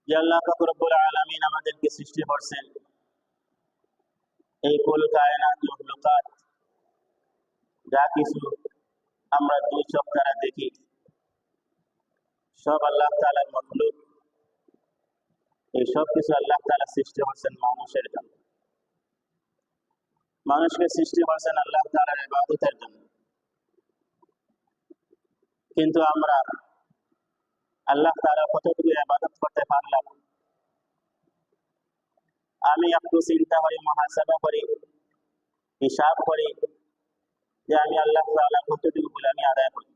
যে আল্লাহ পাক রব্বুল আলামিন আমাদেরকে সৃষ্টি করছেন, এই কুল কায়নাত মখলুকাত যা কিছু আমরা দুই চোখ দ্বারা দেখি, সব আল্লাহ তাআলার মখলুক। এই সব কিছু আল্লাহ তাআলা সৃষ্টি করছেন মানুষের জন্য। মানুষকে সৃষ্টি করছেন আল্লাহ তাআলার ইবাদতের জন্য। কিন্তু আমরা আল্লাহ তাআলার কতটুকু ইবাদত করতে পারলাম? আমি একটু চিন্তা করি, মুহাসাবা করি, হিসাব করি যে আমি আল্লাহ তাআলার কতটুকু গোলামি আদায় করি।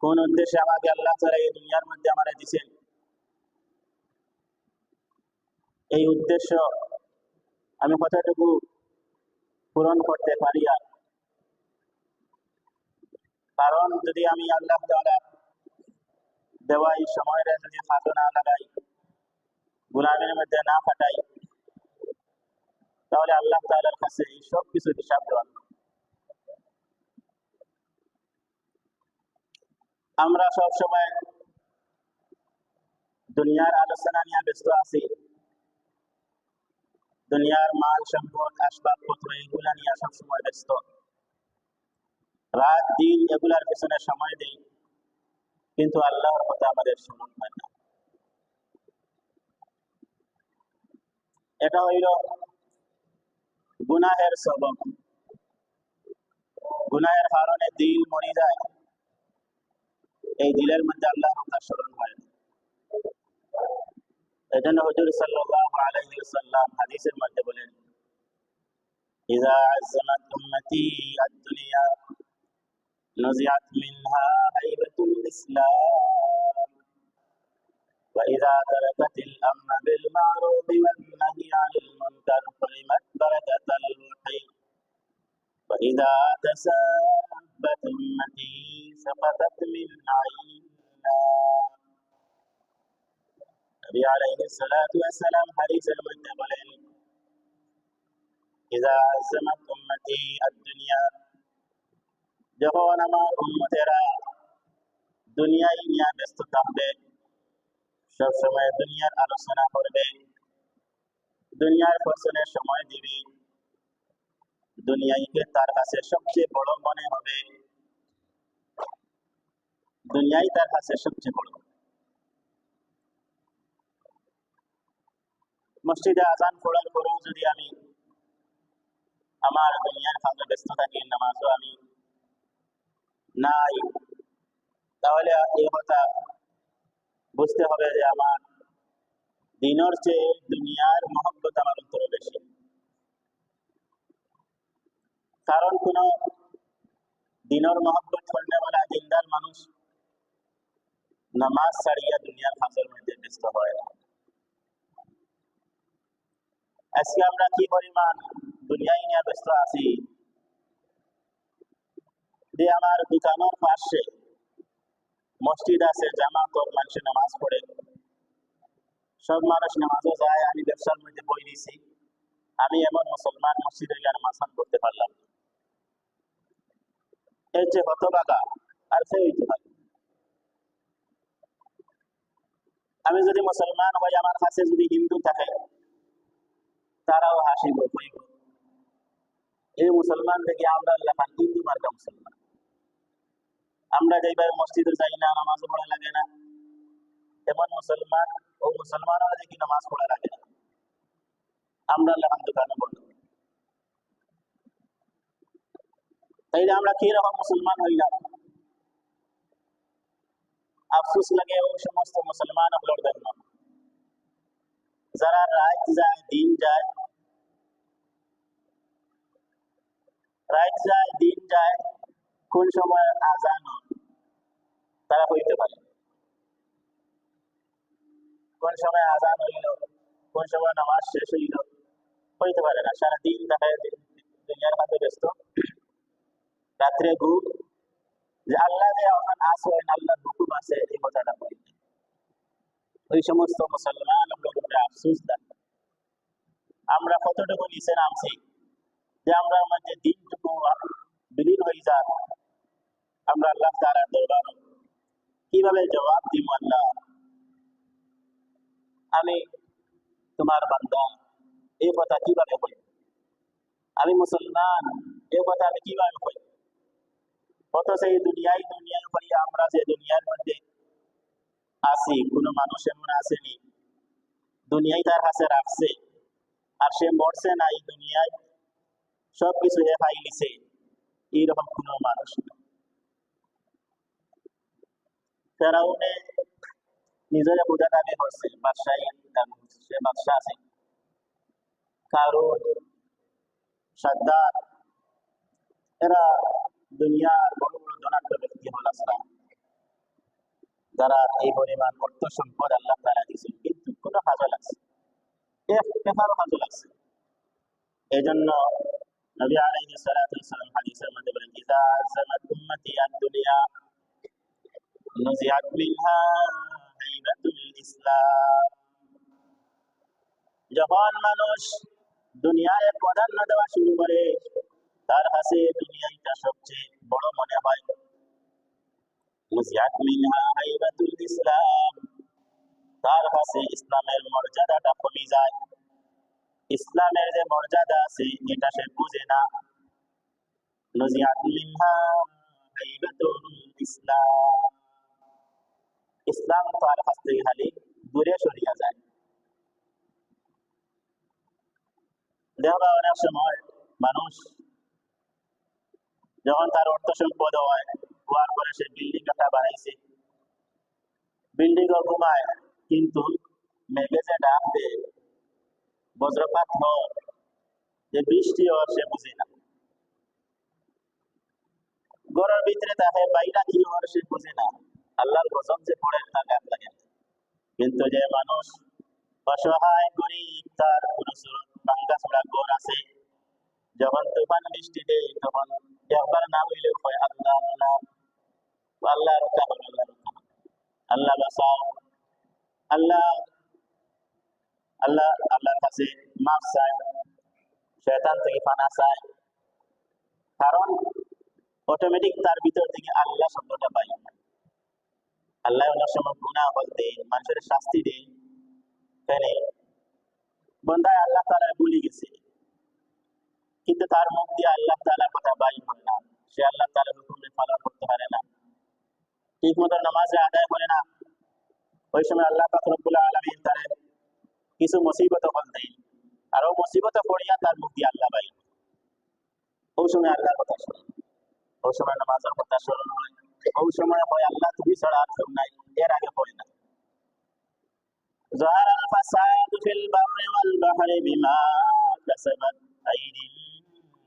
কোন উদ্দেশ্যে আমাকে আল্লাহ তাআলা এই দুনিয়ার মধ্যে আমারে দিয়েছেন, এই উদ্দেশ্য আমি কতটুকু পূরণ করতে পারি। আর কারণ যদি আমি আল্লাহ তাআলা দেওয়া এই সময়টা যদি কাজে না লাগাই, গোলামির মধ্যে না কাটাই, তাহলে আল্লাহ তাআলার কাছে এই সব কিছু হিসাব দেওয়া। আমরা সব সময় দুনিয়ার আলোচনা নিয়ে ব্যস্ত আছি, দুনিয়ার মাল সম্পদ আসবাবপত্র এগুলা নিয়ে সব সময় ব্যস্ত, রাত দিন এগুলার পেছনে সময় দেই, কিন্তু আল্লাহর কথা আমাদের স্মরণ হয় না। এটা হইল গুনাহের সবব। গুনাহের কারণে দিল মরে যায়, এই দিলের মধ্যে আল্লাহর কথা স্মরণ হয় না। এজন্য হুজুর সাল্লাল্লাহু আলাইহি ওয়াসাল্লাম হাদিসের মধ্যে বলেন, ইযা আযযামাত উম্মতি আদ-দুনিয়া নুজিআত মিনহা হাইবাতুল ইসলাম ওয়া ইযা তারাকাতিল আমরা বিল মা'রুফ ওয়ান নাহই আনিল মুনকার হুরিমাত বারাকাতুল ওয়াহি ওয়া ইযা তাসাব্বাত উম্মতি সাকাতাত মিন আইনিল্লাহ। নবী আলাইহিস সালাতু ওয়াস সালাম হাদিসের মধ্যে বলেন, ইযা আযযামাত উম্মতি আদ-দুনিয়া, যখন আমার উম্মতেরা দুনিয়ায় নিয়ে ব্যস্ত থাকবে, সবসময় দুনিয়ার আলোচনা করবে, দুনিয়ার পেছনে সময় দিবে, দুনিয়াকে তার কাছে সবচেয়ে বড় মনে হবে, দুনিয়াই তার কাছে সবচেয়ে বড়। মসজিদে আজান পড়ার পরেও যদি আমি আমার দুনিয়ার কাজে ব্যস্ত থাকি, নামাজও আমি নাই, তাহলে এই কথা বুঝতে হবে যে আমার দিনের চেয়ে দুনিয়ার মহব্বত আমার অন্তরে বেশি। কারণ কোন দিনের মহব্বত করনেওয়ালা দিনদার মানুষ নামাজ ছাড়িয়া দুনিয়ার কাজের মধ্যে ব্যস্ত হয় না। আজকে আমরা কি পরিমাণ দুনিয়ায় নিয়ে ব্যস্ত আছি যে আমার দোকানের পাশে মসজিদ আছে, জামাত মানুষের নামাজ পড়ে, সব মানুষ নামাজও যায়, আমি ব্যবসার মধ্যে বই দিছি, আমি এমন মুসলমান মসজিদে গিয়ে নামাজ করতে পারলাম। এর যে হতভাগা আর সে হইতে পারে। আমি যদি মুসলমান হই, আমার কাছে যদি হিন্দু থাকে, তারাও হাসিব, কইব এই মুসলমান দেখে আমরা লেখা হিন্দু মার্কা মুসলমান। আমরা যেভাবে মসজিদে যাই না, নামাজ পড়া লাগে না, এমন মুসলমান ও মুসলমানরা দেখি নামাজ পড়া লাগে না, আমরা লেখা দোকানে বলবো। তাইলে আমরা কি রকম মুসলমান হইলাম? আফসোস লাগে ওই সমস্ত মুসলমান গুলোর জন্য যারা রাত যায় দিন যায়, রাত যায় দিন যায়, কোন সময় আজান তারা হইতে পারে, কোন সময় আজান হইল, কোন সময় নামাজ শেষ হইল, হইতে পারে না। সারাদিন দেখা দুনিয়ার কাছে ব্যস্ত, রাত্রে ঘুম, যে আল্লাহ যে আমার আসেন, আল্লাহর হুকুম আছে, এই কথাটা বলি। ওই সমস্ত মুসলমান লোকের আফসোস দেয়। আমরা কতটুকু নিচে নামছি যে আমরা মধ্যে দিনটুকু বিলীন হয়ে যাক, আমরা আল্লাহ তাআলার দরবারে কিভাবে জবাব দিব আল্লাহ, আমি তোমার বান্দা, এই কথা কিভাবে কই? আমি মুসলমান, এই কথা আমি কিভাবে কই? অথচ এই দুনিয়ায় করি, আমরা যে দুনিয়ার মধ্যে আছি, কোনো মানুষ এমন আসেনি দুনিয়ায় তার কাছে রাখছে আর সে মরছে না, এই দুনিয়ায় সবকিছু হেফাই লিছে, এইরকম কোনো মানুষ না। ফেরাউনে নিজের বোঝা দাবি করছে, বাদশাহী সে বাদশাহ আছে। কারণ সাদ্দার, এরা দুনিয়ার বড় বড় ধনাঢ্য ব্যক্তি হল আসলাম, যারা এই পরিমাণ অর্থ সম্পদ আল্লাহ তাআলা দিয়েছেন, কিন্তু কোনো কাজে লাগছে, এক টাকারও কাজে লাগছে। এই জন্য নবী আলাইহিস সালাতু ওয়াস সালাম হাদিসের মধ্যে বলেন, ইযা আযামাত উম্মতি আদ-দুনিয়া নুজিআত মিনহা হাইবাতুল ইসলাম। যখন মানুষ দুনিয়ায় প্রাধান্য দেওয়া শুরু করে, তার কাছে দুনিয়াটা সবচেয়ে বড় মনে হয়। নুজিআত মিনহা হাইবাতুল ইসলাম, তার কাছে ইসলামের মর্যাদাটা কমে যায়। ইসলামের যে মর্যাদা আছে এটা সে বুঝে না। নুজিআত মিনহা হাইবাতুল ইসলাম, ইসলাম তার কাছ থেকে খালি দূরে সরিয়া যায়। দেখবা অনেক সময় মানুষ যখন তার অর্থ সম্পদ হয়, হওয়ার পরে সে বিল্ডিং একটা বানাইছে, বিল্ডিং ও ঘুমায়, কিন্তু মেঘে যে ডাক দে, বজ্রপাত হয়, যে বৃষ্টি হয়, সে বুঝে না। ঘরের ভিতরে তাকে বাইরা কি হয় সে বুঝে না। আল্লাহর গজব যে পড়ে তার গান লাগে। কিন্তু যে মানুষ অসহায় গরিব, তার কোনো ভাঙ্গা ছোড়া ঘর আছে, যখন তুফান বৃষ্টি দেয় তখন একবার না হইলে হয় আল্লাহ আল্লাহ, আল্লাহ রক্ষা করো, আল্লাহ রক্ষা করো, আল্লাহ বাঁচাও, আল্লাহ আল্লাহ, আল্লাহর কাছে মাফ চায়, শয়তান থেকে পানা চায়। কারণ অটোমেটিক তার ভিতর থেকে আল্লাহ শব্দটা পাই। আল্লাহ অনেক সময় গুনাহ বলতে মানুষের শাস্তি দেয়, ফেলে বন্দায় আল্লাহ তাআলা ভুলে গেছে, কিন্তু তার মুখ দিয়ে আল্লাহ তাআলার কথা বাইর হয় না, সে আল্লাহ তাআলার হুকুমে পালন করতে পারে না, ঠিক মতো নামাজে আদায় করে না। ওই সময় আল্লাহ পাক রব্বুল আলামিন তার কিছু মুসিবত হল দেয়, আর ও মুসিবত পড়িয়া তার মুখ দিয়ে আল্লাহ বাইর। ওই সময় আল্লাহর কথা শোনে, ওই সময় নামাজের কথা স্মরণ হয়, ওই সময় হয় আল্লাহ তুমি ছাড়া আর কেউ নাই, এর আগে হয় না। ظهر الفساد في البر والبحر بما كسبت أيدي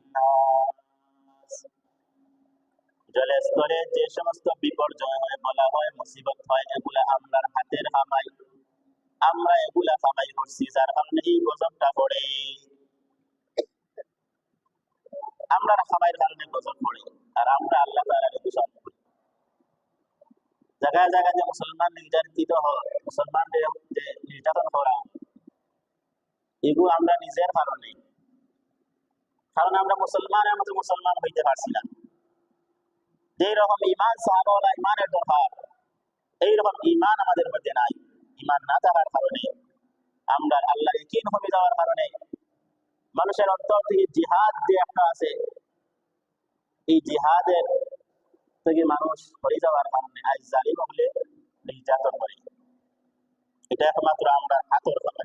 الناس। জলে স্তরে যে সমস্ত বিপর্যয় হয়, বলা হয় মুসিবত হয়, এগুলা আমরার হাতের কামাই, আমরা এগুলা কামাই করছি, যার কারণে এই গজবটা পড়ে। আমরার কামাইয়ের কারণে গজব পড়ে, আর আমরা আল্লাহ তাআলার দোষারোপ করি। জায়গায় জায়গায় যে মুসলমান নির্যাতিত হয়, মুসলমানদের যে নির্যাতন করা হয়, এগুলো আমরা নিজের কারণে, কারণ আমরা মুসলমানের মতো মুসলমান হইতে পারছি না। যেই রকম ইমান সাহাবাওয়ালা ইমানের দরকার, এইরকম ইমান আমাদের মধ্যে নাই। ইমান না থাকার কারণে, আমরা আল্লাহর ইয়াকিন কমে যাওয়ার কারণে, মানুষের অন্তর থেকে জিহাদ যে একটা আছে, এই জিহাদের থেকে মানুষ হয়ে যাওয়ার কারণে আজ জালিম হলে নির্যাতন করে। এটা একমাত্র আমরা হাতের কথা।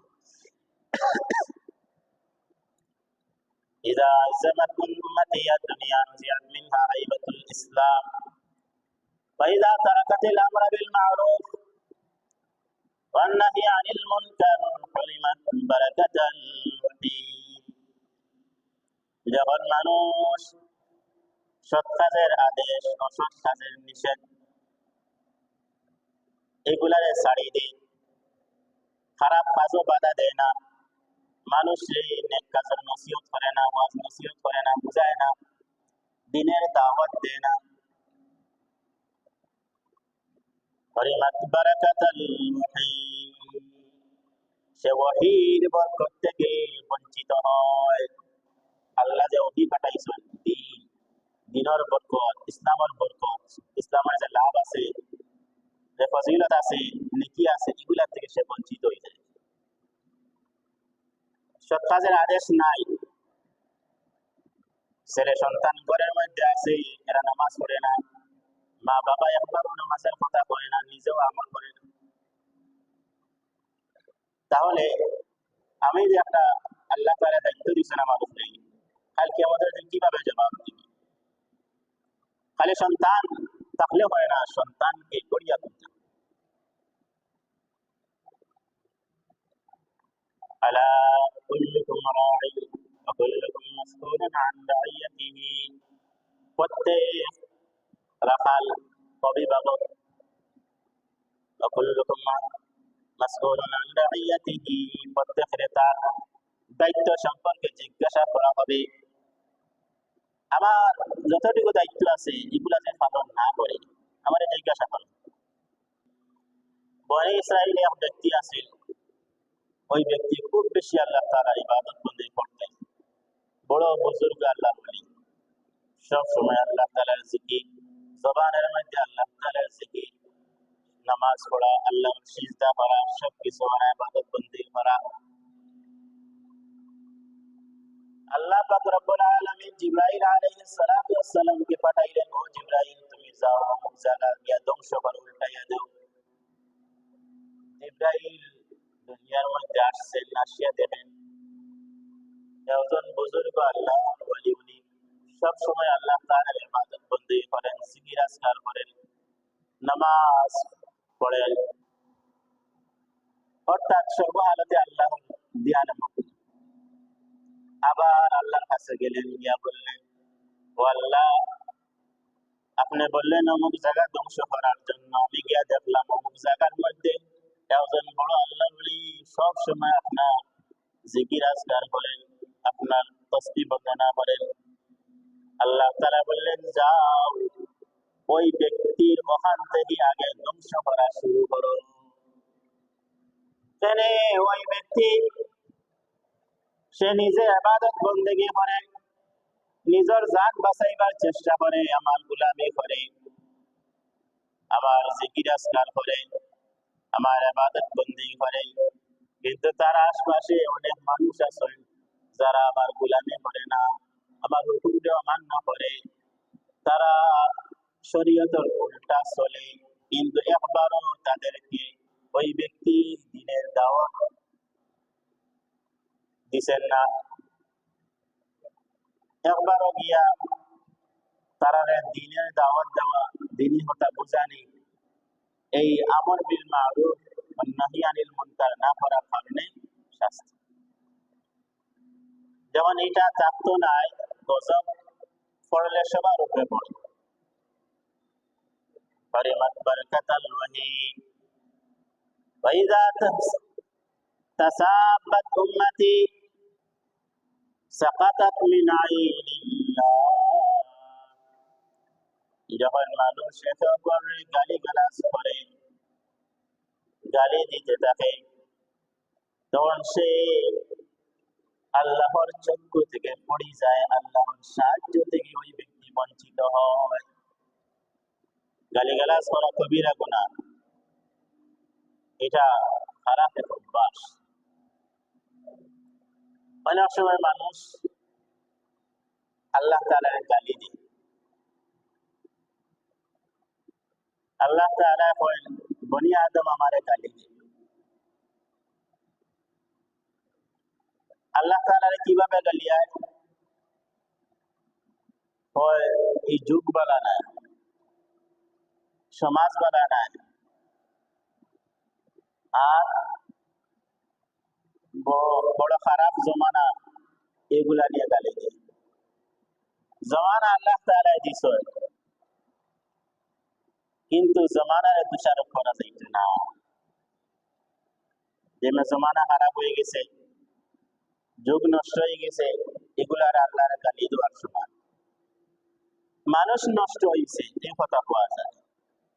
إذا عزمت أمتي الدنيا نزعت منها هيبة الإسلام وإذا تركت الأمر بالمعروف والنهي عن المنكر حرمت بركة الوحيد। যখন মানুষ সৎ কাজের আদেশ, অসৎ কাজের নিষেধ, এগুলারে ছাড়িয়ে দেয়, খারাপ কাজও বাধা দেয় না, মানুষ নেক কাজের নসিহত করে না, ওয়াজ নসিহত করে না, বুঝায় না, দিনের দাওয়াত দেয় না, হরিমাত বারাকাতাল ওয়াহী, সে ওয়াহীর বরকত থেকে বঞ্চিত হয়। আল্লাহ যে ওহী পাঠাইছেন, দিনের বরকত, ইসলামের বরকত, ইসলামের যে লাভ আছে, যে ফজিলত আছে, নেকি আছে, এগুলা থেকে সে বঞ্চিত হয়ে যায়। সৎ কাজের আদেশ নাই, ছেলে সন্তান ঘরের মধ্যে আছে, এরা নামাজ পড়ে না, মা বাবা একবারও নামাজের কথা বলে না, নিজেও আমল করে না। তাহলে আমি যে একটা আল্লাহ তাআলা দায়িত্ব দিয়েছেন আমার উপরে, কালকে আমাদের কিভাবে জবাব দিব? খালি সন্তান থাকলে হয় না, সন্তানকে গড়িয়া তুলতে হবে। আলা কুল্লুকুম রাঈ ওয়া কুল্লুকুম মাসউলুন আন রাইয়াতিহি। প্রত্যেক রাখাল অভিভাবক, ওয়া কুল্লুকুম মাসউলুন আন রাইয়াতিহি, প্রত্যেকের তার দায়িত্ব সম্পর্কে জিজ্ঞাসা করা হবে। আমার যতটুকু দায়িত্ব আছে এগুলা যে পালন না করে আমার জিজ্ঞাসা করো। বনি ইসরাইলে এক ব্যক্তি আছিল, ওই ব্যক্তি খুব বেশি আল্লাহ তাআলার ইবাদত বন্দেগী করতেন, বড় বুজুর্গ আল্লাহ বলি, সব সময় আল্লাহ তাআলার জিকির, জবানের মধ্যে আল্লাহ তাআলার জিকির, নামাজ পড়া, আল্লাহর সিজদা করা, সবকিছু মানে ইবাদত বন্দেগী করা। আল্লাহ পাক রব্বুল আলামিন জিবরাইল আলাইহিস সালাতু ওয়াস সালামকে পাঠাইলেন, ও জিবরাইল তুমি যাও অমুক জায়গা গিয়া ধ্বংস করে উল্টাইয়া দাও। জিবরাইল দুনিয়ার মধ্যে আসছেন, আসিয়া দেখেন একজন বুজুর্গ আল্লাহর ওলি, উনি সব সময় আল্লাহ তাআলার ইবাদত বন্দেগী করেন, জিকির আজকার করেন, নামাজ পড়েন, অর্থাৎ সর্বহালতে আল্লাহর ধ্যানমগ্ন। আবার আল্লাহর কাছে গেলেন, গিয়া বললেন, ও আল্লাহ, আপনি বললেন অমুক জায়গা ধ্বংস করার জন্য, আমি গিয়া দেখলাম অমুক জায়গার মধ্যে একজন বড় আল্লাহ বলি সব সময় আপনার জিকির আজকার করেন, আপনার তসবিহ বর্ণনা করেন। আল্লাহ তাআলা বললেন, যাও ওই ব্যক্তির ওখান থেকে আগে ধ্বংস করা শুরু করো। ওই ব্যক্তি সে নিজে ইবাদত বন্দেগী করে, নিজের জান বাঁচাইবার চেষ্টা করে, আমার গোলামি করে, আমার জিকির আজকার করে, আমার ইবাদত বন্দেগী করে, কিন্তু তার আশপাশে অনেক মানুষ আছে যারা আমার গোলামি করে না, আমার হুকুমকে অমান্য করে, তারা শরীয়তের উল্টা চলে, কিন্তু একবারও তাদেরকে ওই ব্যক্তি দ্বীনের দাওয়াত দিচ্ছেন না, একবারও গিয়া তারা দ্বীনের দাওয়াত দেওয়া, দ্বীনি কথা বোঝানি, এই আমর বিল মারুফ ওয়ান নাহি আনিল মুনকার না করার কারণে শাস্তি। যেমন এটা চাপ্ত নাই, গজব পড়লে সবার উপরে পড়ে। হরিমত বরকাতাল ওয়াহি ওয়াইযা তাসাব্বাত উম্মতি সাকাতাত মিন আইনিল্লাহ। যখন মানুষ একে অপরের গালিগালাজ করে, গালি দিতে থাকে, তখন সে আল্লাহর চক্ষু থেকে পড়ে যায়, আল্লাহর সাহায্য থেকে ওই ব্যক্তি বঞ্চিত হয়। গালিগালাজ করা কবিরা গুনাহ, এটা খারাপ এক অভ্যাস। অনেক সময় মানুষ আল্লাহ তাআলার গালি দেয়। আল্লাহ তাআলা করেন, বনি আদম আমারে গালি দেয়। আল্লাহ তাআলার কিভাবে গালি হয়? হয় এই যুগ বলা নাই, সমাজ বলা নাই, আর বড় খারাপ জমানা, এগুলা নিয়ে গালি দেয়। জমানা আল্লাহ তাআলা দিছে, কিন্তু জমানার দোষারোপ করা যাইতে না। যে জমানা খারাপ হয়ে গেছে, যুগ নষ্ট হয়ে গেছে, এগুলার আল্লাহর গালি দেওয়ার সমান। মানুষ নষ্ট হয়েছে এই কথা পাওয়া যায়,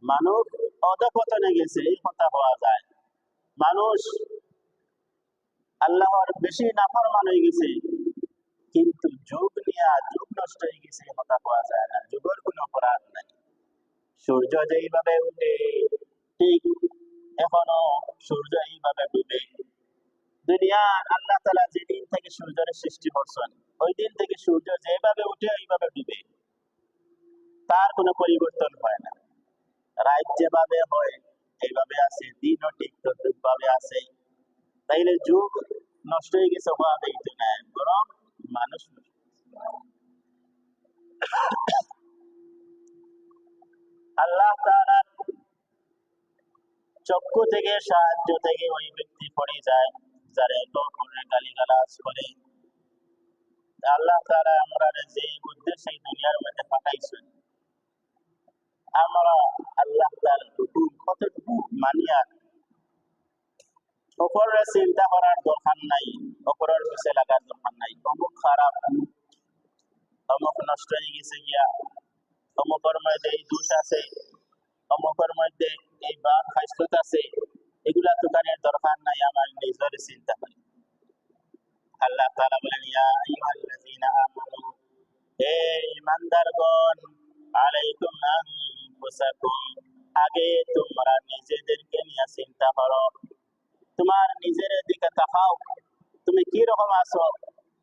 মানুষ অধঃপতনে গেছে এই কথা পাওয়া যায়, মানুষ আল্লাহর বেশি নাফরমান হয়ে গেছে, কিন্তু যুগ নিয়ে যুগ নষ্ট হয়ে গেছে এই কথা পাওয়া যায় না। যুগের কোনো অপরাধ নাই। সূর্য যেইভাবে উঠে ঠিক এখনো সূর্য এইভাবে ডুবে। দুনিয়ার আল্লাহ তাআলা যেদিন থেকে সূর্যের সৃষ্টি করছেন, ওই দিন থেকে সূর্য যেভাবে উঠে এইভাবে ডুবে, তার কোনো পরিবর্তন হয় না। রাত যেভাবে হয় এইভাবে আছে, দিনও ঠিক ভাবে আছে। তাইলে যুগ নষ্ট হয়ে গেছে ভাবে তো না, বরং মানুষ নষ্ট। আল্লাহ তাআলার চক্ষু থেকে সাহায্য থেকে ওই ব্যক্তি পড়ে যায় যারা লোকের গালিগালাজ করে। আল্লাহ তাআলা আমরা যে উদ্দেশ্যে এই দুনিয়ার মধ্যে পাঠাইছেন, আমরা আল্লাহ তাআলার হুকুম কতটুকু মানিয়া অপরের চিন্তা করার দরকার নাই, অপরের পিছে লাগার দরকার নাই। অমুক খারাপ, অমুক নষ্ট হয়ে গেছে গিয়া, অমুকের মধ্যে এই দোষ আছে, অমুকের মধ্যে এই বাদ খাইসলত আছে, এগুলা দোকানের দরকার নাই। আমার নিজের চিন্তা করি। আল্লাহ তাআলা বলেন, ইয়া আইয়ুহাল্লাযীনা আমানু, হে ঈমানদারগণ, আলাইকুম আনফুসাকুম, আগে তোমরা নিজেদেরকে নিয়ে চিন্তা করো। তোমার নিজের দিকে তাকাও, তুমি কি রকম আছো,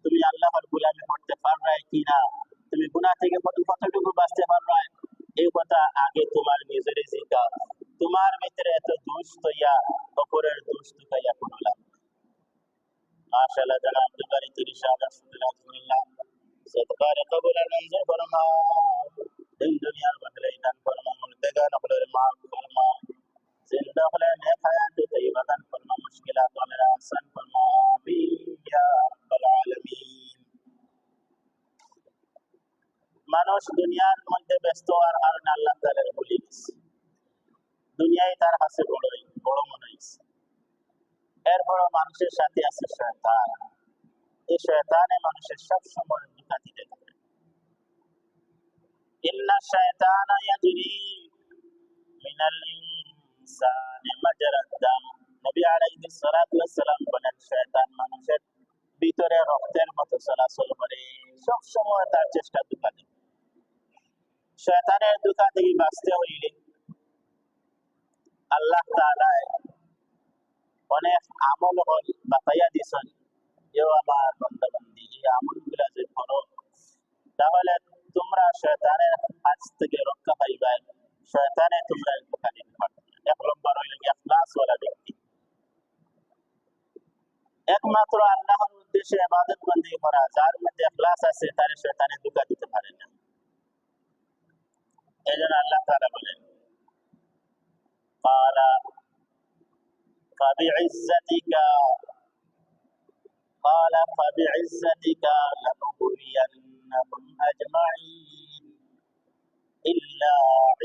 তুমি আল্লাহর গোলামি করতে পারবে কিনা, তুমি গুনাহ থেকে কতটুকু বাঁচতে পারবে, এই কথা আগে তোমার নিজের জিজ্ঞাসা। তোমার ভিতরে এত দোষ তৈয়া, অপরের দোষ তৈয়া কোনো লাভ। মাশাআল্লাহ, জানাব দুবারি 30 আলহামদুলিল্লাহ। সদকার কবুল মঞ্জুর ফরমাও, দিন দুনিয়ার বদলে দান ফরমাও, মুর্দেগান হলের মাফ ফরমাও, जिंदा हले नेक हयात तय्यबा दान फरमा, मुश्किलात मेरा आसान फरमा, आमीन या रब्बाल आलामीन। মানুষ দুনিয়ার মধ্যে ব্যস্ত আর কারণে আল্লাহ তাআলার ভুলে গেছে। দুনিয়ায় তার কাছে বড় মনে হয়েছে। এরপরও মানুষের সাথে আছে শয়তান। এই শয়তানে মানুষের সব সময় ধোঁকা দিতে থাকে। ইন্না শায়তানা ইয়াজরি মিনাল ইনসানি মাজরাদ দাম। নবী আলাইহিস সালাতু ওয়াস সালাম বলেন, শয়তান মানুষের ভিতরে রক্তের মতো চলাচল করে, সব সময় তার চেষ্টা ধোঁকা দেয়। শয়তানের ধোঁকা থেকে বাঁচতে হইলে আল্লাহ তাআলা অনেক আমল বাতাইয়া দিয়েছেন। এও আমার বান্দা-বান্দী, এই আমলগুলা যে করো, তাহলে তোমরা শয়তানের কাছ থেকে রক্ষা পাইবে, শয়তানে তোমরা ধোঁকা দিতে পারবে না। 1 নম্বর হইল ইখলাস ওয়ালা ব্যক্তি, একমাত্র আল্লাহর উদ্দেশ্যে ইবাদত বندگی করা। যার মধ্যে ইখলাস আছে তার শয়তানে ধোঁকা দিতে পারে না। এজন্য আল্লাহ তাআলা বলেন, ক্বালা ফাবিইজ্জাতিকা লানুগরিয়ান্নাহুম আজমাইন ইল্লা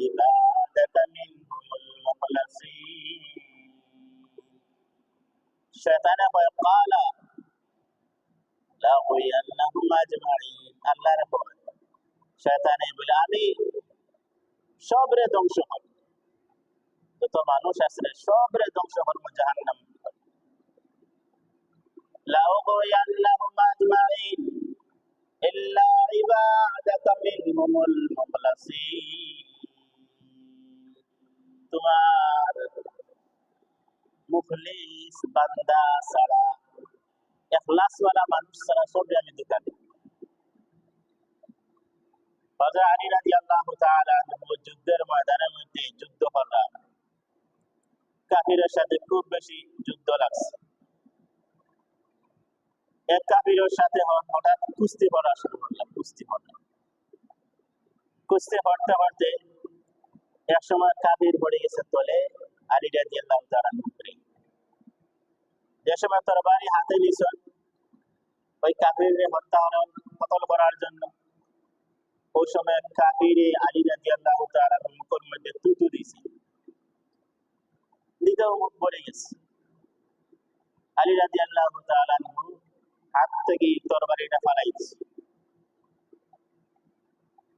ইবাদাকা মিনহুমুল মুখলাসিন। শয়তানে কয়, ক্বালা লাগুরিয়ান্নাহুম আজমাইন, আল্লাহর কয়। শয়তানে বলে, আমি সবরে ধ্বংস করব, যত মানুষ আছে সবরে ধ্বংস করব, জাহান্নাম। লাগুরিয়ান্নাহুম আজমাইন ইল্লা ইবাদাকা মিনহুমুল মুখলাসিন, তোমার মুখলিস বান্দা ছাড়া, ইখলাস ওয়ালা মানুষ ছাড়া সবরে আমি ধোঁকা দেব। হযরত আলী রাদিয়াল্লাহু তাআলা আনহু যুদ্ধের ময়দানের মধ্যে যুদ্ধ করলেন, কাফিরের সাথে খুব বেশি যুদ্ধ লাগছে। এক কাফিরের সাথে হঠাৎ কুস্তি করা শুরু করলাম। কুস্তি করতে করতে এক সময় কাফির পড়ে গেছে তলে, আলী রাদিয়াল্লাহু তাআলা উপরে। যে সময় তরবারি হাতে নিয়েছেন ওই কাফিরকে কতল করার জন্য, ওই সময় কাফিরে আলী রাদিয়াল্লাহু তাআলা মুখের মধ্যে থুতু দিয়েছে, দিতেও মুখ পড়ে গেছে। আলী রাদিয়াল্লাহু তাআলা হাত থেকে তরবারিটা ফালাই দিয়েছে।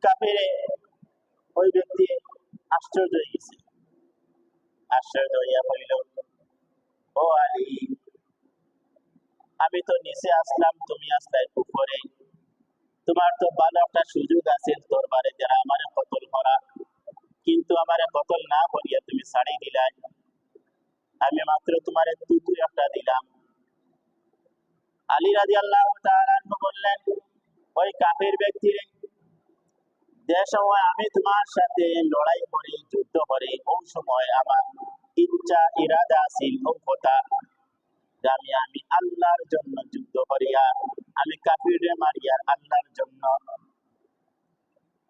কাফিরে ওই ব্যক্তি আশ্চর্য হয়ে গেছে। আশ্চর্য হইয়া বলিল, ও আলী, আমি তো নিচে আসলাম, তুমি আসলে উপরে, তোমার তো ভালো একটা সুযোগ আছে দরবারে যারা আমারে কতল করা, কিন্তু আমারে কতল না করিয়া তুমি ছাড়ি দিলাই। আমি মাত্র তোমারে তুতু একটা দিলাম। আলী রাদিয়াল্লাহু তাআলা আনহু বললেন, ওই কাফির ব্যক্তিরে, যে সময় আমি তোমার সাথে লড়াই করি, যুদ্ধ করি, ওই সময় আমার ইচ্ছা ইরাদা ছিল ও কথা যে আমি আল্লাহর জন্য যুদ্ধ করিয়া আমি কাফিরে মারিয়া আল্লাহর জন্য।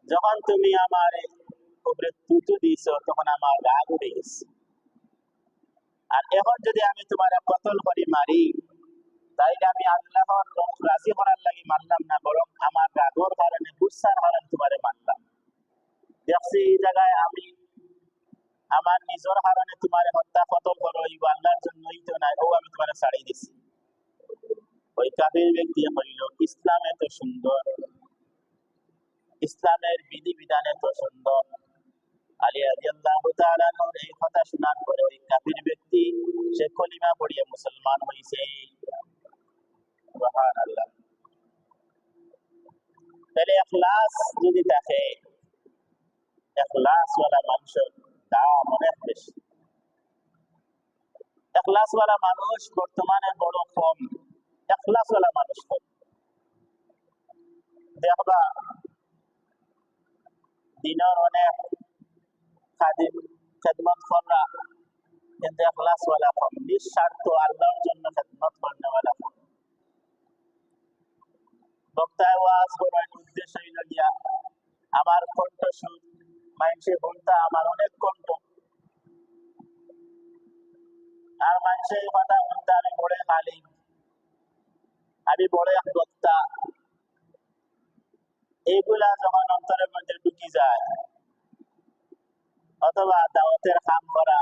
যখন তুমি আমার উপরে তুতু দিছ তখন আমার রাগ উঠে গেছে। আর এখন যদি আমি তোমার কতল করি মারি, তাইলে আমি আল্লাহর রাজি করার লাগি মানলাম না, বরং আমার রাগর কারণে গুসার কারণে তোমারে মানলাম। দেখছি এই জায়গায় আমি আমার নিজের কারণে তোমার হত্যা কতল করো, এই আল্লাহর জন্যই তো নাই, ও আমি তোমার ছাড়িয়ে দিছি। ওই কাফির ব্যক্তি হইল, ইসলাম এত সুন্দর, ইসলামের বিধি বিধান এত সুন্দর। আলী রাদিয়াল্লাহু তাআলা আনহুর এই কথা শোনার পরে ওই কাফির ব্যক্তি সে কলিমা পড়িয়ে মুসলমান হয়েছে। সুবহানাল্লাহ। তাহলে ইখলাস যদি থাকে, ইখলাস ওয়ালা মানুষের দাম অনেক বেশি। ইখলাস ওয়ালা মানুষ বর্তমানে বড় কম, ইখলাস ওয়ালা মানুষ কম। দেখবা দিনের অনেক খাদিম খেদমত করা, কিন্তু ইখলাস ওয়ালা কম, নিঃস্বার্থ আল্লাহর জন্য খেদমত করনে ওয়ালা কম। বক্তায় ওয়াজ করার উদ্দেশ্য হইল গিয়া আমার কণ্ঠ সুর মানুষের বলতা আমার অনেক কণ্ঠ, আর মানুষের কথা বলতে আমি বড় খালি, আমি বড় এক বক্তা। এইগুলা যখন অন্তরের মধ্যে ঢুকি যায়, অথবা দাওয়াতের কাম করা,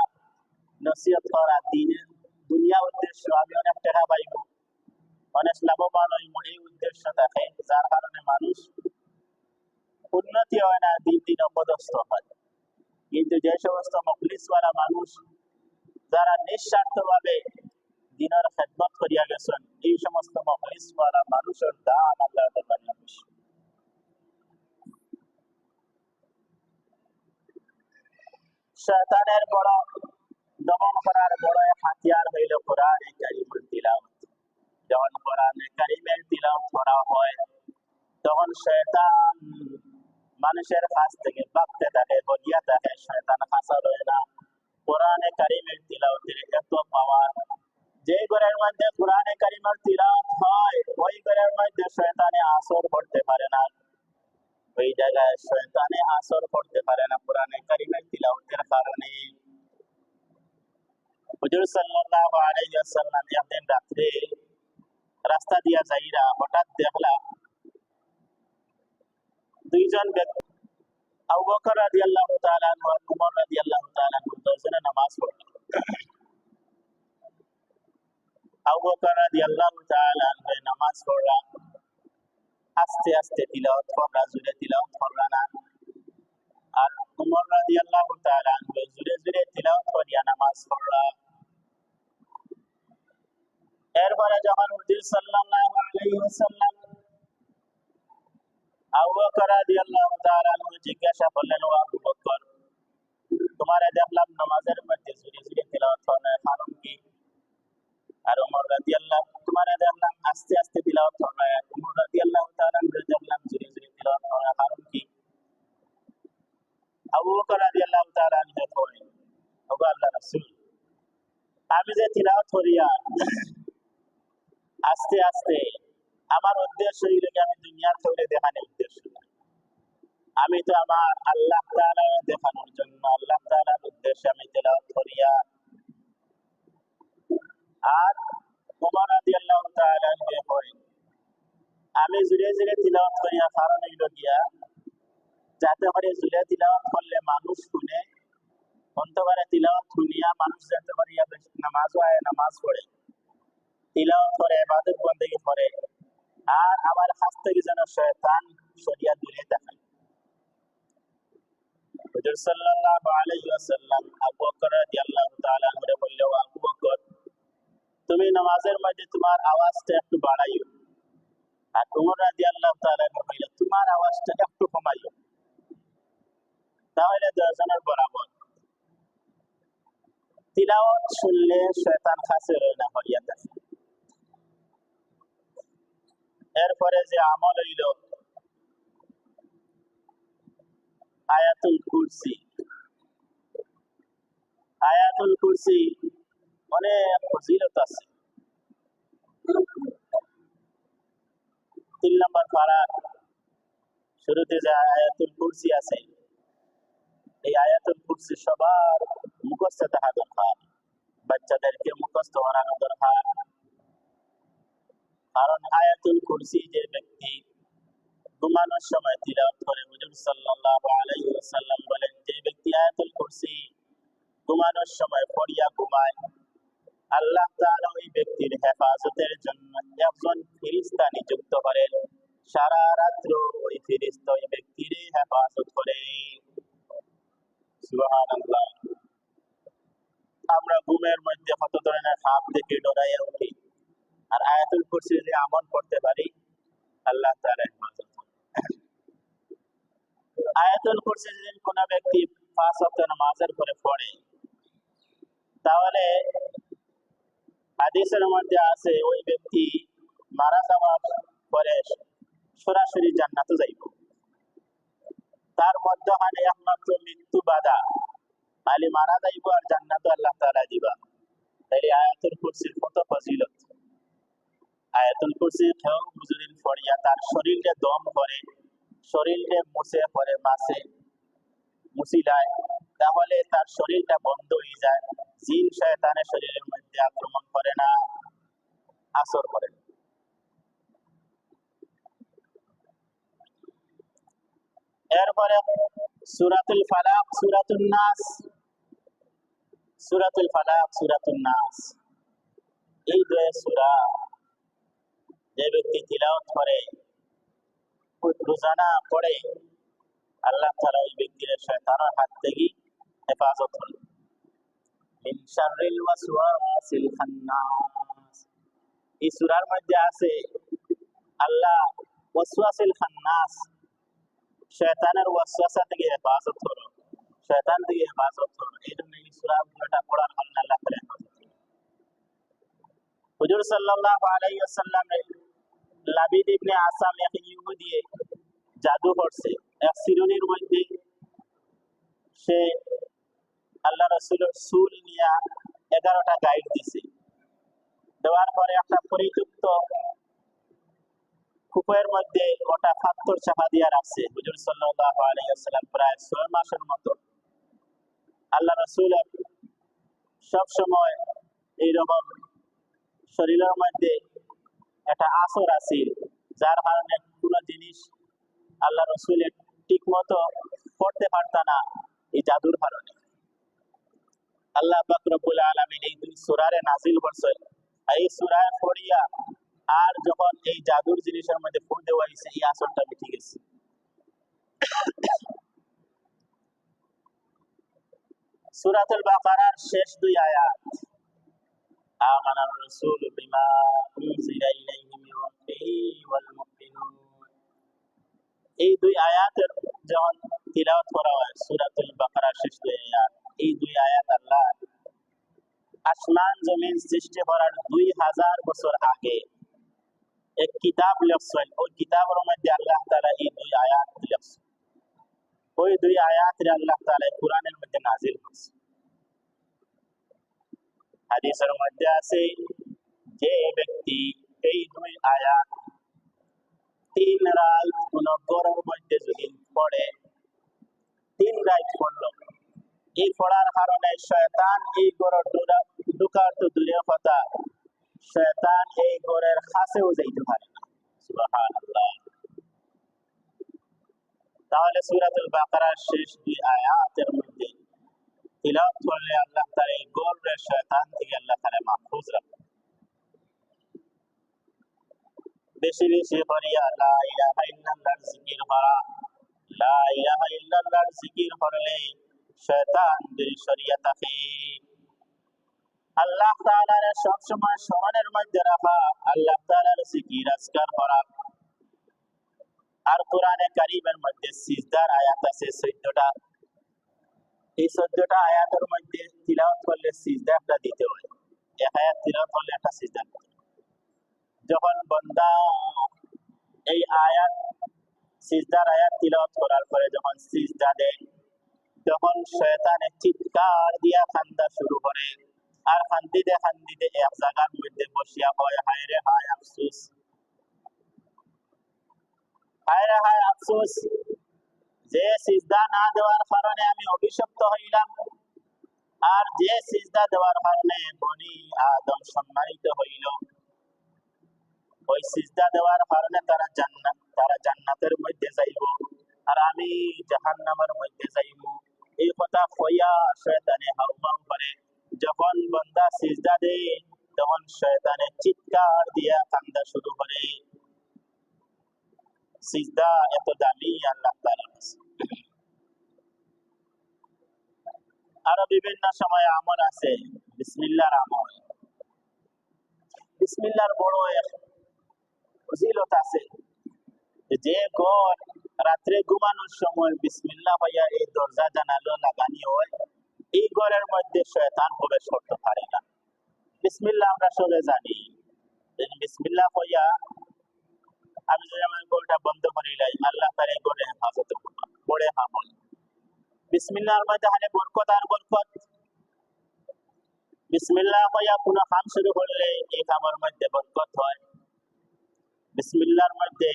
নসিহত করা, দিনের দুনিয়া উদ্দেশ্য আমি অনেক টাকা পাইব, অনেক লাভবান হইব, এই উদ্দেশ্য থাকে, যার কারণে মানুষ উন্নতি হয় না, দিন দিন অপদস্থ হয়। কিন্তু যে সমস্ত মুখলিসওয়ালা মানুষ যারা নিঃস্বার্থভাবে দিনের খেদমত করিয়া গেছেন, এই সমস্ত মুখলিসওয়ালা মানুষের দাম আল্লাহর দরবারে বেশি। শয়তানের বড় দমন করার বড় এক হাতিয়ার হইল কোরআনে কারীমের তিলাওয়াত। যখন কোরআনে কারীমের তিলাওয়াত করা হয়, তখন শয়তান মানুষের কাছ থেকে ভাগতে থাকে, বলিয়া থাকে, শয়তান কাছে রয় না। কোরআনে কারীমের তিলাওয়াতের এত পাওয়ার, যে ঘরের মধ্যে কোরআনে কারীমের তিলাওয়াত হয়, ওই ঘরের মধ্যে শয়তানে আসর করতে পারে না। ওই জায়গায় শয়তানে আসর করতে পারে না কোরআনে কারীমের তিলাওয়াতের কারণে। হুজুর সাল্লাল্লাহু আলাইহি ওয়াসাল্লাম একদিন রাত্রে রাস্তা দিয়া যাইরা হঠাৎ দেখলা দুইজন ব্যক্তি, আবু বকর রাদিয়াল্লাহু তাআলা আনহু আর উমর রাদিয়াল্লাহু তাআলা আনহু, দুজনে নামাজ পড়ল। আবু বকর রাদিয়াল্লাহু তাআলা আনহু নামাজ পড়লা, আস্তে আস্তে তিলাওয়াত করলা, জোরে তিলাওয়াত করলা না। আর উমর রাদিয়াল্লাহু তাআলা আনহু জোরে জোরে তিলাওয়াত করিয়া নামাজ পড়লা। এরপরে যখন হুজুর সাল্লাল্লাহু আলাইহি ওয়াসাল্লাম আবু বকর রাদিয়াল্লাহু তাআলা আনহু জিজ্ঞাসা করলেন, ও আবু বকর, তোমারে দেখলাম নামাজের মধ্যে জোরে জোরে তিলাওয়াত করার কারণ কি? আর উমর রাদিয়াল্লাহু, তোমারে দেখলাম আস্তে আস্তে তিলাওয়াত করার, উমর রাদিয়াল্লাহু তাআলা আনহু দেখলাম জোরে জোরে তিলাওয়াত করার কারণ কি? আবু বকর রাদিয়াল্লাহু তাআলা আনহু কইলেন, ওগো আল্লাহর রাসূল, আমি যে তিলাওয়াত করিয়া আস্তে আস্তে, আমার উদ্দেশ্য হইল কি আমি দুনিয়ার কেউরে দেখানোর উদ্দেশ্য না, আমি তো আমার আল্লাহ তাআলা দেখানোর জন্য, আল্লাহ তাআলার উদ্দেশ্যে আমি তিলাওয়াত করিয়া। আর উমর রাদিয়াল্লাহু তাআলা আনহু কইলেন, আমি জোরে জোরে তিলাওয়াত করিয়া কারণ হইল গিয়া যাতে করে জোরে তিলাওয়াত করলে মানুষ শুনে, অন্তরে তিলাওয়াত শুনিয়া মানুষ যাতে করিয়া নামাজ হয়, নামাজ পড়ে, তিলাওয়াত করে, ইবাদত বন্দেগী করে, আর আমার কাছ থেকে যেন শয়তান সরিয়া দূরে থাকে। হুজুর সাল্লাল্লাহু আলাইহি ওয়াসাল্লাম আবু বকর রাদিয়াল্লাহু তাআলা আনহু বলল, আবু বকর, তুমি নামাজের মধ্যে তোমার আওয়াজটা একটু বাড়াইও। আর উমর রাদিয়াল্লাহু তাআলা আনহু বলল, তোমার আওয়াজটা একটু কমাইও, তাহলে দুজনের বরাবর। তিলাওয়াত শুনলে শয়তান খাসে না হইয়া থাকে। এরপরে যে আমল হইল আয়াতুল কুরসি। আয়াতুল কুরসি অনেক ফজিলত আছে। 3 নম্বর পারার শুরুতে যে আয়াতুল কুরসি আছে, এই আয়াতুল কুরসি সবার মুখস্থ থাকা দরকার, বাচ্চাদেরকে মুখস্থ করানো দরকার। কারণ আয়াতুল কুরসি যে ব্যক্তি ঘুমানোর সময় তিলাওয়াত করে, হুজুর সাল্লাল্লাহু আলাইহি ওয়াসাল্লাম বলেন, যে ব্যক্তি আয়াতুল কুরসি ঘুমানোর সময় পড়িয়া ঘুমায়, আল্লাহ তাআলা ওই ব্যক্তির হেফাজতের জন্য একজন ফেরেশতা নিযুক্ত করেন। সারা রাত্র ওই ফেরেশতা ওই ব্যক্তির হেফাজত করে। সুবহানাল্লাহ। আমরা ঘুমের মধ্যে কত ধরনের সাপ থেকে ডরাইয়া উঠি, আর আয়াতুল কুরসি যে আমল করতে পারি, আল্লাহ তাআলা হেফাজত করে। আয়াতুল কুরসি যদি কোনো ব্যক্তি 5 ওয়াক্ত নামাজের পরে পড়ে, তাহলে হাদিসের মধ্যে আছে ওই ব্যক্তি মারা যাওয়ার পরে সরাসরি জান্নাতে যাইব। তার মধ্যখানে একমাত্র মৃত্যু বাধা, খালি মারা যাইব আর জান্নাতে আল্লাহ তাআলা দিবা। তাইলে আয়াতুল কুরসির কত ফজিলত। আয়াতুল কুরসি কেউ বুঝুরিন পড়িয়া তার শরীরে দম করে, শরীরে মুছে করে মাসে মুছিলায়, তাহলে তার শরীরটা বন্ধ হয়ে যায়, জিন শয়তানের শরীরের মধ্যে আক্রমণ করে না, আসর করে না। এরপরে সূরাতুল ফালাক, সূরাতুন নাস। সূরাতুল ফালাক, সূরাতুন নাস, এই দুই সূরা যে ব্যক্তি তিলাওয়াত করে, রোজানা পড়ে, আল্লাহ তাআলা ওই ব্যক্তির শয়তানের হাত থেকে হেফাজত করে। মিন শাররিল ওয়াসওয়াসিল খান্নাস, এই সূরার মধ্যে আছে আল্লাহ ওয়াসওয়াসিল খান্নাস, শয়তানের ওয়াসওয়াসা থেকে হেফাজত করো, শয়তান থেকে হেফাজত করো। এই জন্য এই সূরাটা পড়ার কারণে আল্লাহ তাআলা হেফাজত করে। হুজুর সাল্লাল্লাহু আলাইহি ওয়াসাল্লাম লাবিদ ইবনে আসাম এক ইহুদি জাদু করছে। এক শিরুনির মধ্যে সে আল্লাহ রাসূলের চুল নিয়া 11টা গাইড দিছে। দেওয়ার পরে একটা পরিত্যক্ত কূপের মধ্যে ওটা পাথর চাপা দিয়া রাখছে। হুজুর সাল্লাল্লাহু আলাইহি ওয়াসাল্লাম প্রায় 6 মাসের মতো আল্লাহ রাসূলের সব সময় এইরকম শরীরের মধ্যে একটা আসর আছে, যার কারণে কোনো জিনিস আল্লাহ রাসূলের ঠিক মতো করতে পারত না, এই জাদুর কারণে। আল্লাহ পাক রব্বুল আলামিন এই দুই সূরারে নাজিল করছে। এই সূরা পড়িয়া আর যখন এই জাদুর জিনিসের মধ্যে ফু দেওয়া হয়েছে, এই আসরটা মিটে গেছে। সূরাতুল বাকারার শেষ 2 আয়াত, আমানার রাসূলু বিমা উনজিলা ইলাইহি মির রাব্বিহি ওয়াল মুমিনুন, এই 2 আয়াতের যখন তিলাওয়াত করা হয়, সূরাতুল বাকারার শেষ 2 আয়াত, এই 2 আয়াত আল্লাহ আসমান জমিন সৃষ্টি করার 2000 বছর আগে এক কিতাব লিখছেন। ওই কিতাবের মধ্যে আল্লাহ তাআলা এই 2 আয়াত লিখছেন। ওই 2 আয়াতরে আল্লাহ তাআলা কোরআনের মধ্যে নাজিল করছেন। হাদিসের মধ্যে আছে, যে ব্যক্তি এই 2 আয়াত 3 রাত কোন ঘরের মধ্যে যদি পড়ে, 3 রাত পড়ল, এই পড়ার কারণে শয়তান এই ঘরে ঢুকার তো দূরের কথা, শয়তান এই ঘরের কাছেও যাইতে পারে না। সুবহানাল্লাহ। তাহলে সূরাতুল বাকারার শেষ 2 আয়াতের মধ্যে তিলাওয়াত করলে আল্লাহ তাআলা এই ঘরের শয়তান থেকে আল্লাহ তাআলা মাহফুজ রাখেন। বেশি বেশি করিয়া লা ইলাহা ইল্লাল্লাহর জিকির করা। লা ইলাহা ইল্লাল্লাহর জিকির করলে শয়তান দূরে সরিয়া থাকে। আল্লাহ তাআলার সবসময় স্মরণের মধ্যে রাখা, আল্লাহ তাআলার জিকির আজকার করা। আর কোরআনে কারীমের মধ্যে সিজদার আয়াত আছে 14টা। এই 14টা আয়াতের মধ্যে তিলাওয়াত করলে সিজদা একটা দিতে হয়। এক আয়াত তিলাওয়াত করলে একটা সিজদা দিতে হয়। যখন বান্দা এই আয়াত সিজদার আয়াত তিলাওয়াত করার পরে যখন সিজদা দেয়, তখন শয়তানে চিৎকার দিয়া কান্দা শুরু করে। আর কান্দিতে কান্দিতে এক জায়গার মধ্যে বসিয়া হয়, হায় রে হায় আফসোস, হায় রে হায় আফসোস, যে সিজদা না দেওয়ার কারণে আমি অভিশপ্ত হইলাম, আর যে সিজদা দেওয়ার কারণে বনি আদম সম্মানিত হইল। ওই সিজদা দেওয়ার কারণে তারা জান্নাতের মধ্যে যাইব, আর আমি জাহান্নামের মধ্যে যাইব। এই কথা কইয়া শয়তানে হাউমাউ করে। যখন বান্দা সিজদা দেয়, তখন শয়তানে চিৎকার দিয়া কান্দা শুরু করে। সিজদা এত দামি আল্লাহ তাআলার কাছে। আরো বিভিন্ন সময় আমল আছে, বিসমিল্লাহর আমল। বিসমিল্লাহর বড় এক ফজিলত আছে। যে ঘর রাত্রে ঘুমানোর সময় বিসমিল্লাহ হইয়া এই দরজা জানালা লাগানি হয়, এই ঘরের মধ্যে শয়তান প্রবেশ করতে পারে না। বিসমিল্লাহ আমরা সবাই জানি। বিসমিল্লাহ হইয়া আমি যদি আমার ঘরটা বন্ধ করি লাই, আল্লাহ তার এই ঘরে হেফাজত বড়ে আমল। বিসমিল্লাহর মধ্যে হানে বরকত আর বরকত। বিসমিল্লাহ হইয়া কোনো কাম শুরু করলে এই কামের মধ্যে বরকত হয়। বিসমিল্লাহর মধ্যে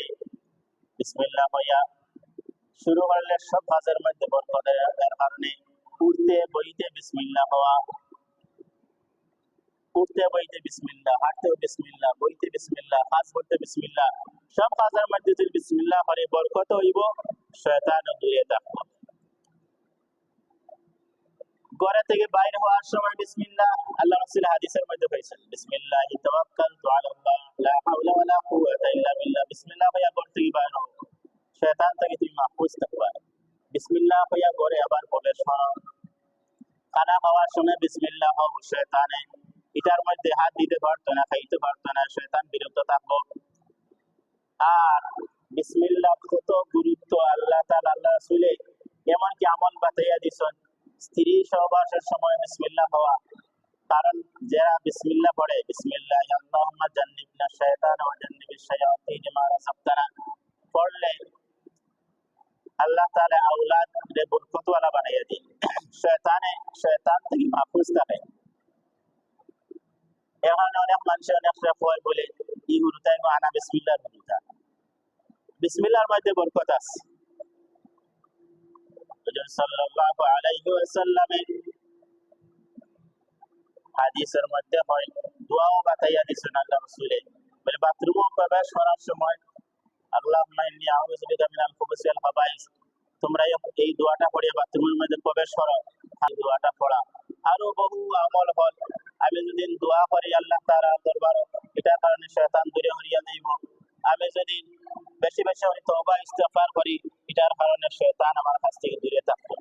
বিসমিল্লাহ হইয়া শুরু করলে সব কাজের মধ্যে বরকতের কারণে উঠতে বইতে বিসমিল্লাহ হওয়া, উঠতে বইতে বিসমিল্লাহ, হাঁটতেও বিসমিল্লাহ, বইতে বিসমিল্লাহ, কাজ করতে বিসমিল্লাহ, সব কাজের মধ্যে যদি বিসমিল্লাহ করে বরকত হইব, শয়তান দূরে থাকবো। ঘরে থেকে বাইরে হওয়ার সময় বিসমিল্লাহ, আল্লাহ রাসূল হাদিসের মধ্যে বলেছেন, বিসমিল্লাহি তাওয়াক্কালতু আলাল্লাহ লা হাওলা ওয়ালা কুওয়াতা ইল্লা বিল্লাহ। বিসমিল্লাহ হইয়া ঘর থেকে বাইরে হও, শয়তান থেকে তুমি মাহফুজ থাকবা। বিসমিল্লাহ হইয়া ঘরে আবার প্রবেশ করো। খানা খাওয়ার সময় বিসমিল্লাহ হও, শয়তানে এটার মধ্যে হাত দিতে পারতো না, খাইতে পারতো না, শয়তান বিরত থাকবো। আর বিসমিল্লাহ কত গুরুত্ব আল্লাহ তাআলা আল্লাহ রাসূলে এমনকি আমল বাতাইয়া দিছেন। স্ত্রী সহবাসের সময় বিসমিল্লাহ হওয়া, কারণ যারা বিসমিল্লাহ পড়ে, বিসমিল্লাহ আল্লাহুম্মা জান্নিবনা শাইতানা ওয়া জান্নিবিশ শায়াতিন মা রাযাকতানা পড়লে আল্লাহ তাআলা আওলাদ রে বরকত ওয়ালা বানাইয়া দেন। শয়তান থেকে মাহফুজ থাকে। এখন অনেক মানুষ অনেক হয় বলে ই গুরুতাই আনা বিসমিল্লাহর গুরুতা। বিসমিল্লাহর মধ্যে বরকত আছে। হুজুর সাল্লাল্লাহু আলাইহি ওয়াসাল্লামের হাদিসের মধ্যে হয়, দোয়াও বাতাইয়া দিছেন আল্লাহ রাসূলে। বলে বাথরুমে প্রবেশ করার সময় আল্লাহুম্মা ইন্নী আউযু বিকা মিনাল খুবুসি ওয়াল খাবাইস, তোমরা এই দোয়াটা পড়ে বাথরুমের মধ্যে প্রবেশ করো। এই দোয়াটা পড়া আরো বহু আমল হল। আমি যদি দোয়া করি আল্লাহ তাআলার দরবারে, এটার কারণে শয়তান দূরে হরিয়া যাইব। আমি যদি বেশি বেশি তওবা ইস্তিগফার করি, এটার কারণে শয়তান আমার কাছ থেকে দূরে থাকবে।